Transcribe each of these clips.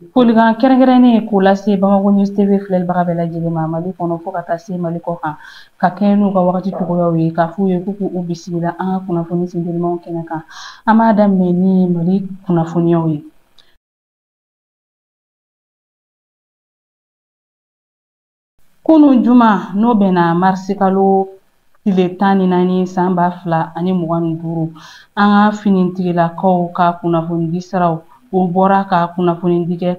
Folikan kɛrɛnkɛrɛnnen k'o lase Bamakɔ News TV filɛlibaga bɛɛ lajɛlen ma Mali kɔnɔ fo ka taa se Mali kɔ kan ka kɛɲɛ n'u ka wagati cogoyaw ye k'a f'u ye k'u k'u bisimila an ka kunnafoni sendimanw kɛnɛ kan. An b'a daminɛ ni Mali kunnafoniyaw ye. Kunun juma n'o bɛnna marisi kalo tile 14 san 2025 an ka finitigilakaw ka kunnafonidi siraw o bɔra ka kunnafonidi kɛ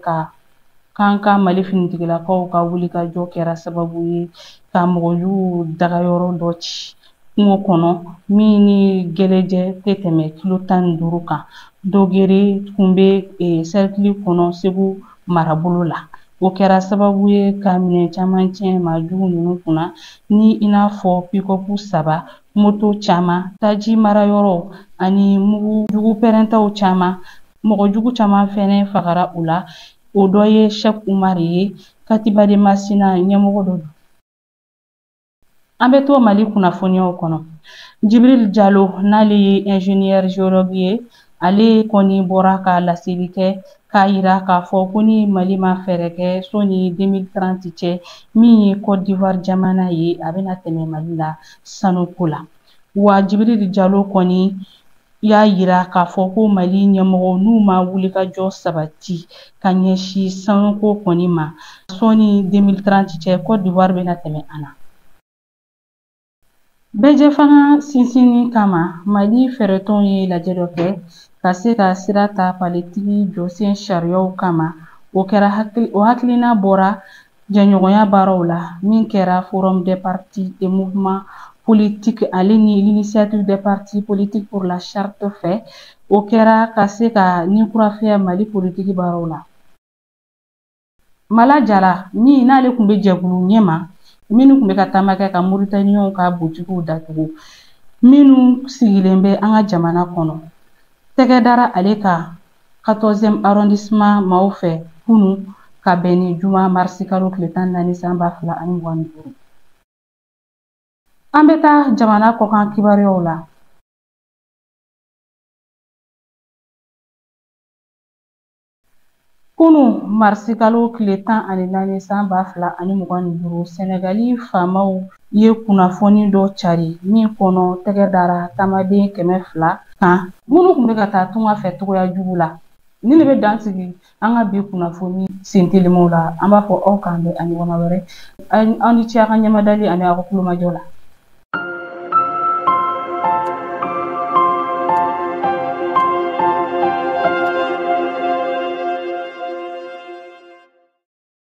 k'an ka Mali finitigilakaw ka wulikajɔ kɛra sababu ye ka mɔgɔjugu dagayɔrɔ dɔ ci kungo kɔnɔ min ni gɛlɛjɛ tɛ tɛmɛ kilo 15 kan. Dogere tun bɛ cercle kɔnɔ Segu marabolo la. O kɛra sababu ye ka minɛn caman tiɲɛ maajugu ninnu kunna ni i n'a fɔ pick-up 3, moto caman, taji marayɔrɔ ani mugujugu pɛrɛntaw caman. Mɔgɔjugu caman fɛnɛ fagara u la. O dɔ ye Cheick Umar ye, Katiba de Masina ɲɛmɔgɔ dɔ don. An bɛ to Mali kunnafoniyaw kɔnɔ. Jibril Jalo n'ale ye ingénieur géologue ye, ale kɔni bɔra ka laseli kɛ k'a yira k'a fɔ ko ni Mali ma fɛɛrɛ kɛ sɔnni 2030 cɛ min ye Côte d'Ivoire jamana ye a bɛna tɛmɛ Mali la sanuko la. Wa Jibril Jalo kɔni y'a yira k'a fɔ ko Mali ɲɛmɔgɔw n'u ma wulikajɔ sabati ka ɲɛsin sanuko kɔni ma sɔnni 2030 cɛ Côte d'Ivoire bɛna tɛmɛ an na. Bɛɛ fanga sinsinni kama Mali fɛɛrɛtɔnw ye lajɛ dɔ kɛ ka se ka sira ta palitigi jɔsen sariyaw kama. O hakilina bɔra jɛɲɔgɔnya baaraw la min kɛra Forum des partis et mouvements politiques ale ni l'Initiative des partis politiques pour la charte fɛ. O kɛra ka se ka ɲɛkurafɛya Mali politiki baaraw la. Mala Jara min n'ale tun bɛ jɛkulu ɲɛma minnu tun bɛ ka taama kɛ ka Mauritaniens ka boutiques datugu minnu sigilen bɛ an ka jamana kɔnɔ tɛgɛ dara ale ka 14e arrondissement maaw fɛ kunun ka bɛn ni juma marisi kalo tile 14 san 2025. An bɛ taa jamana kɔkan kibaruyaw la. Kunun marisi kalo tile 14 san 2025 Sɛnɛgali faamaw ye kunnafoni dɔ cari min kɔnɔ tɛgɛ dara taamaden 200 kan minnu tun bɛ ka taa tunga fɛ cogoya jugu la. Ni ne bɛ dan sigi an ka bi kunnafoni sentelimaw la an b'a fɔ aw k'an bɛn a ɲɔgɔnna wɛrɛ aw ni ce a ka ɲɛmadali ani aw ka kulomajɔ la.